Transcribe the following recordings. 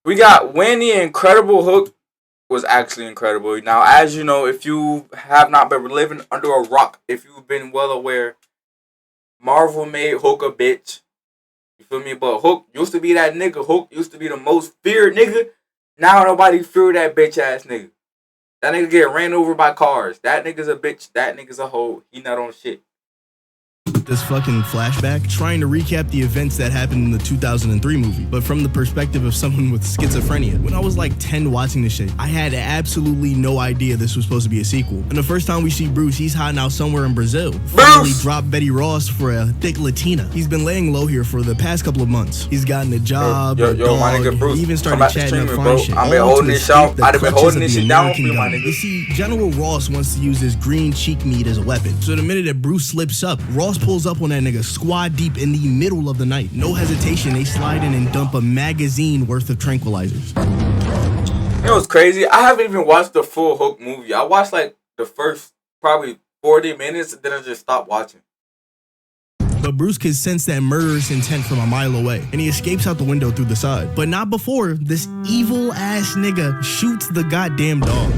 We got when the Incredible Hulk was actually incredible. Now, as you know, if you have not been living under a rock, if you've been well aware, Marvel made Hulk a bitch. You feel me? But Hulk used to be that nigga. Hulk used to be the most feared nigga. Now nobody fear that bitch ass nigga. That nigga get ran over by cars. That nigga's a bitch. That nigga's a hoe. He not on shit. This fucking flashback trying to recap the events that happened in the 2003 movie, but from the perspective of someone with schizophrenia. When I was like 10 watching this shit, I had absolutely no idea this was supposed to be a sequel. And the first time we see Bruce, he's hiding out somewhere in Brazil. Finally dropped Betty Ross for a thick Latina. He's been laying low here for the past couple of months. He's gotten a job, a dog, my nigga Bruce, he even started chatting up fine shit. I've been holding this shit. I've been holding this shit down for you, my nigga. You see, General Ross wants to use his green cheek meat as a weapon. So the minute that Bruce slips up, Ross pulls up on that nigga squad deep in the middle of the night. No hesitation, they slide in and dump a magazine worth of tranquilizers. You know what's crazy? I haven't even watched the full Hulk movie. I watched like the first probably 40 minutes and then I just stopped watching. But Bruce can sense that murderous intent from a mile away, and he escapes out the window through the side. But not before this evil ass nigga shoots the goddamn dog.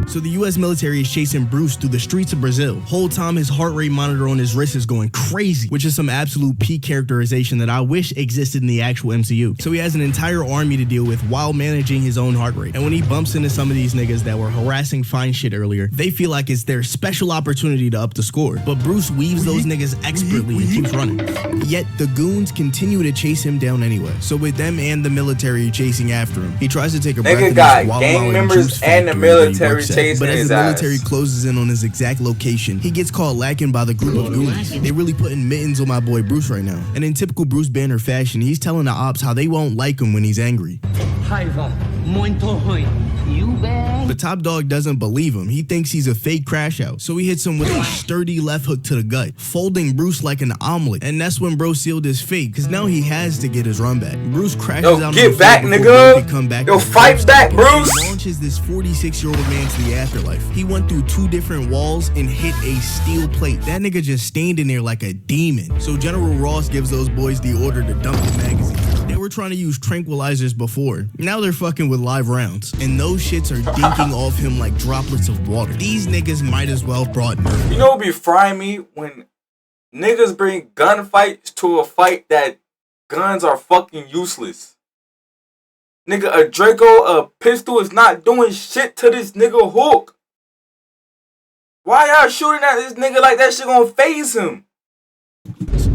So the US military is chasing Bruce through the streets of Brazil. Whole time his heart rate monitor on his wrist is going crazy, which is some absolute peak characterization that I wish existed in the actual MCU. So he has an entire army to deal with while managing his own heart rate. And when he bumps into some of these niggas that were harassing fine shit earlier, they feel like it's their special opportunity to up the score. But Bruce weaves those niggas expertly and keeps running. Yet the goons continue to chase him down anyway. So with them and the military chasing after him, he tries to take a breath nigga got gang members and the military chasing but as his the ass. military closes in on his exact location, he gets caught lacking by the group of goons. They really putting mittens on my boy Bruce right now. And in typical Bruce Banner fashion, he's telling the ops how they won't like him when he's angry. Raiva, muito ruim. You bet. But Top Dog doesn't believe him. He thinks he's a fake crash out. So he hits him with a sturdy left hook to the gut, folding Bruce like an omelet. And that's when Bro sealed his fate, because now he has to get his run back. Bruce crashes out. Get back, nigga. Come back. Yo, fight back, Bruce. He launches this 46-year-old man to the afterlife. He went through 2 different walls and hit a steel plate. That nigga just standing there like a demon. So General Ross gives those boys the order to dump the magazine. They were trying to use tranquilizers before. Now they're fucking with live rounds. And those shits are dinking off him like droplets of water. These niggas might as well brought nerve. You know what be frying me? When niggas bring gunfights to a fight that guns are fucking useless. Nigga, a Draco, a pistol is not doing shit to this nigga Hulk. Why y'all shooting at this nigga like that shit gonna phase him?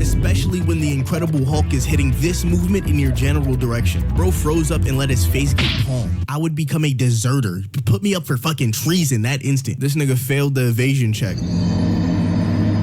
Especially when the Incredible Hulk is hitting this movement in your general direction. Bro froze up and let his face get palmed. I would become a deserter. Put me up for fucking treason that instant. This nigga failed the evasion check.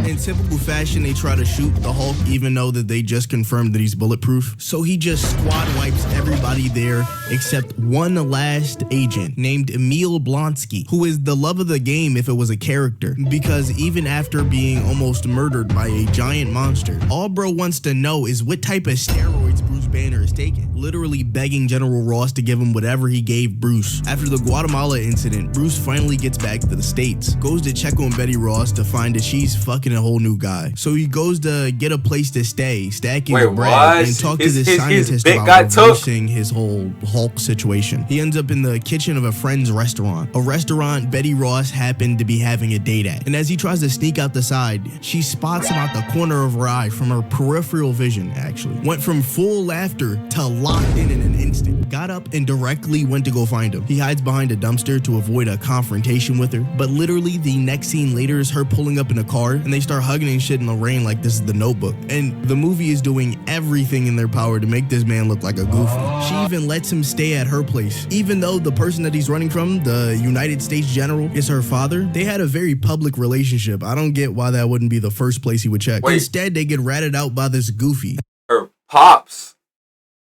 In typical fashion, they try to shoot the Hulk even though that they just confirmed that he's bulletproof. So he just squad wipes everybody there except one last agent named Emil Blonsky, who is the love of the game if it was a character. Because even after being almost murdered by a giant monster, all bro wants to know is what type of steroids Bruce Banner is taking. Literally begging General Ross to give him whatever he gave Bruce. After the Guatemala incident, Bruce finally gets back to the States, goes to check on Betty Ross to find that she's fucking a whole new guy. So he goes to get a place to stay, stack his bread, and talk to this scientist about reversing his whole Hulk situation. He ends up in the kitchen of a friend's restaurant, a restaurant Betty Ross happened to be having a date at. And as he tries to sneak out the side, she spots him out the corner of her eye from her peripheral vision, actually. Went from full laughter to locked in an instant. Got up and directly went to go find him. He hides behind a dumpster to avoid a confrontation with her, but literally the next scene later is her pulling up in a car and they start hugging and shit in the rain like this is The Notebook. And the movie is doing everything in their power to make this man look like a goofy. She even lets him stay at her place. Even though the person that he's running from, the United States General, is her father, they had a very public relationship. I don't get why that wouldn't be the first place he would check. Wait. Instead, they get ratted out by this goofy. Her pops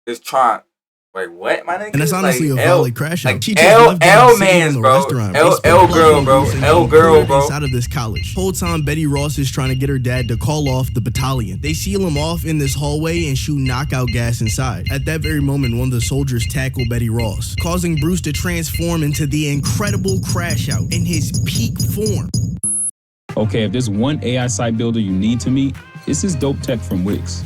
is trying. Wait, what, my nigga? And that's honestly like a valid crash out. She L man's, bro. L girl, bro. L girl, bro. Out of this college. Whole time, Betty Ross is trying to get her dad to call off the battalion. They seal him off in this hallway and shoot knockout gas inside. At that very moment, one of the soldiers tackle Betty Ross, causing Bruce to transform into the Incredible Crash Out in his peak form. Okay, if there's one AI site builder you need to meet, it's this dope tech from Wix.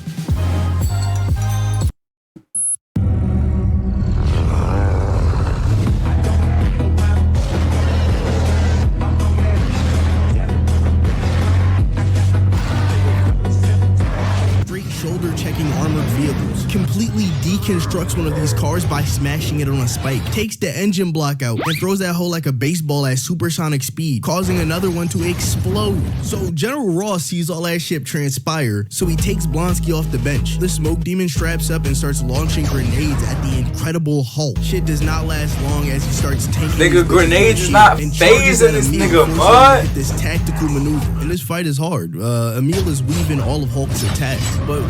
reconstructs one of these cars by smashing it on a spike, takes the engine block out, and throws that hole like a baseball at supersonic speed, causing another one to explode. So General Ross sees all that shit transpire, so he takes Blonsky off the bench. The smoke demon straps up and starts launching grenades at the Incredible Hulk. Shit does not last long as he starts taking nigga, grenades is not phasing this nigga, mud. This tactical maneuver, and this fight is hard. Emil is weaving all of Hulk's attacks, but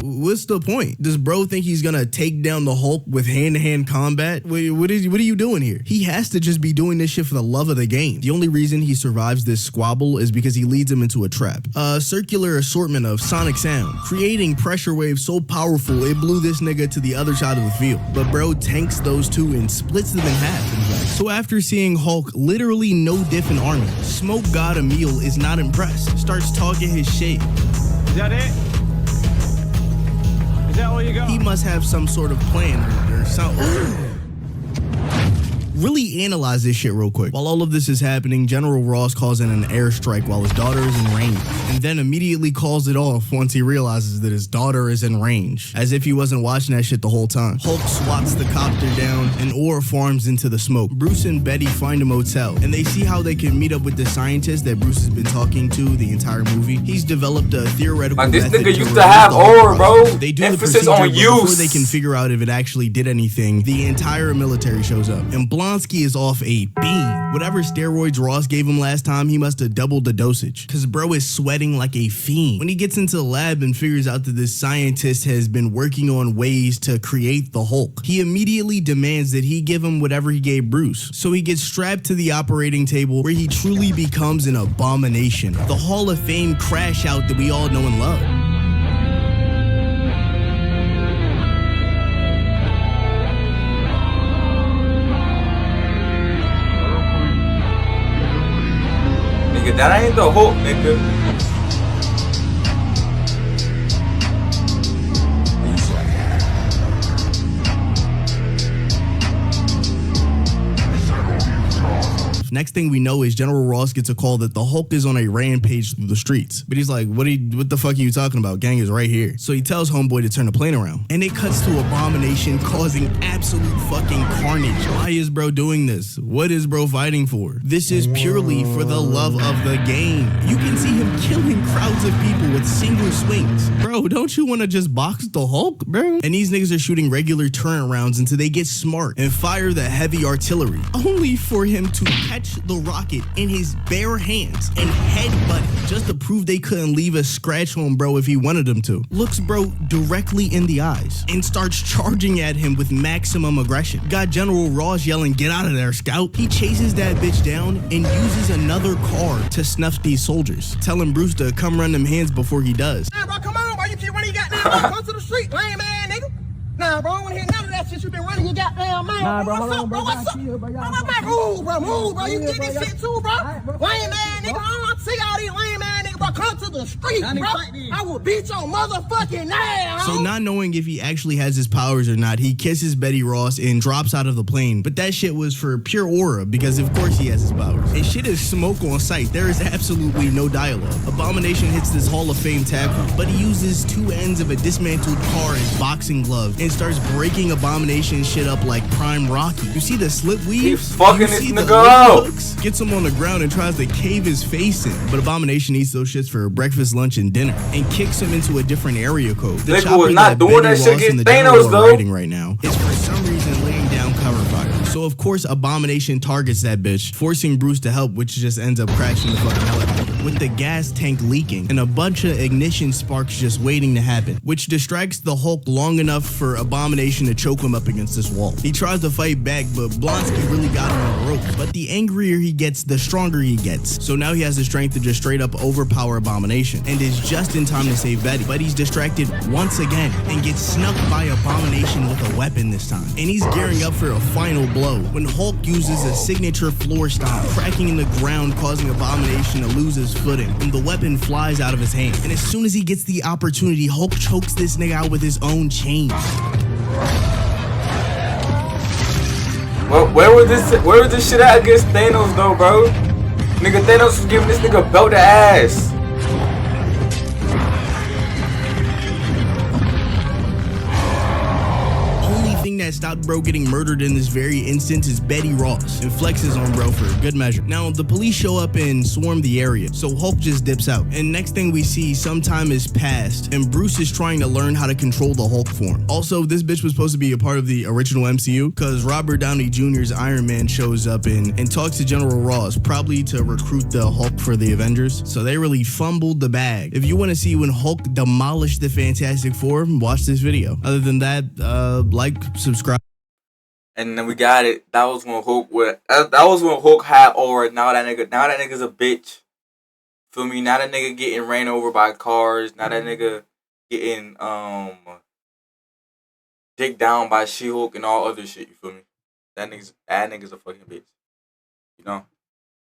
what's the point? Does bro think he's gonna take down the Hulk with hand-to-hand combat? What are you doing here? He has to just be doing this shit for the love of the game. The only reason he survives this squabble is because he leads him into a trap. A circular assortment of sonic sound, creating pressure waves so powerful it blew this nigga to the other side of the field. But bro tanks those two and splits them in half, in fact. So after seeing Hulk literally no diff in armor, Smoke God Emil is not impressed, starts talking his shit. Is that it? Is that all you got? He must have some sort of plan or something. Really analyze this shit real quick. While all of this is happening, General Ross calls in an airstrike while his daughter is in range, and then immediately calls it off once he realizes that his daughter is in range, as if he wasn't watching that shit the whole time. Hulk swats the copter down and Ore farms into the smoke. Bruce and Betty find a motel, and they see how they can meet up with the scientist that Bruce has been talking to the entire movie. He's developed a theoretical like this method nigga used to have Ore, bro. They do emphasis the on procedure, but before use. they can figure out if it actually did anything, the entire military shows up, and Blonsky is off a beam. Whatever steroids Ross gave him last time, he must have doubled the dosage, cause bro is sweating like a fiend. When he gets into the lab and figures out that this scientist has been working on ways to create the Hulk, he immediately demands that he give him whatever he gave Bruce. So he gets strapped to the operating table, where he truly becomes an abomination, the Hall of Fame crash out that we all know and love. Nigga, that ain't the Hulk, nigga. Next thing we know is General Ross gets a call that the Hulk is on a rampage through the streets. But he's like, what the fuck are you talking about? Gang is right here. So he tells Homeboy to turn the plane around. And it cuts to Abomination causing absolute fucking carnage. Why is bro doing this? What is bro fighting for? This is purely for the love of the game. You can see him killing crowds of people with single swings. Bro, don't you want to just box the Hulk, bro? And these niggas are shooting regular turret rounds until they get smart and fire the heavy artillery, only for him to catch the rocket in his bare hands and headbutt it just to prove they couldn't leave a scratch on bro if he wanted them to. Looks bro directly in the eyes and starts charging at him with maximum aggression. Got General Ross yelling, "Get out of there, Scout." He chases that bitch down and uses another car to snuff these soldiers, telling Bruce to come run them hands before he does. Nah, bro, come on, bro. You keep running your goddamn mouth. Come to the street, lame man, nigga. Nah, bro, I wanna hear none of that shit. You been running your goddamn mouth. Nah, bro, what's up, bro? What's up? Bro, move, bro. You get this shit too, bro. Lame man, nigga. I don't see all these lame man nigga, bro. Come to the street, bro. I will beat your motherfucking ass. So not knowing if he actually has his powers or not, he kisses Betty Ross and drops out of the plane. But that shit was for pure aura, because of course he has his powers. And shit is smoke on sight. There is absolutely no dialogue. Abomination hits this Hall of Fame tackle, but he uses two ends of a dismantled car as boxing gloves and starts breaking Abomination shit up like Prime Rocky. You see the slip weave? He's fucking You this see the nigga lip up. hooks? Gets him on the ground and tries to cave his face in. But Abomination eats those shits for breakfast, lunch, and dinner and kicks him into a different area code. The Nigga chopper was not doing Betty that shit Ross against and the General Thanos, are though. riding right now is for some reason laying down cover fire. So of course Abomination targets that bitch, forcing Bruce to help, which just ends up crashing the fucking helicopter with the gas tank leaking and a bunch of ignition sparks just waiting to happen, which distracts the Hulk long enough for Abomination to choke him up against this wall. He tries to fight back, but Blonsky really got him on the ropes. But the angrier he gets, the stronger he gets. So now he has the strength to just straight up overpower Abomination and is just in time to save Betty. But he's distracted once again and gets snuck by Abomination with a weapon this time. And he's gearing up for a final blow when Hulk uses a signature floor stomp, cracking in the ground, causing Abomination to lose his footing, and the weapon flies out of his hand. And as soon as he gets the opportunity, Hulk chokes this nigga out with his own chain. Well, where was this shit at against Thanos though, bro? Nigga, Thanos was giving this nigga belt to ass. stopped bro getting murdered in this very instance is Betty Ross and flexes on bro for good measure. Now, the police show up and swarm the area, so Hulk just dips out. And next thing we see, some time has passed, and Bruce is trying to learn how to control the Hulk form. Also, this bitch was supposed to be a part of the original MCU, because Robert Downey Jr.'s Iron Man shows up and talks to General Ross, probably to recruit the Hulk for the Avengers. So they really fumbled the bag. If you want to see when Hulk demolished the Fantastic Four, watch this video. Other than that, like, subscribe. And then we got it. That was when Hulk had aura. Now that nigga's a bitch. Feel me? Now that nigga getting ran over by cars. Now that nigga getting dicked down by She-Hulk and all other shit. You feel me? That nigga's a fucking bitch. You know?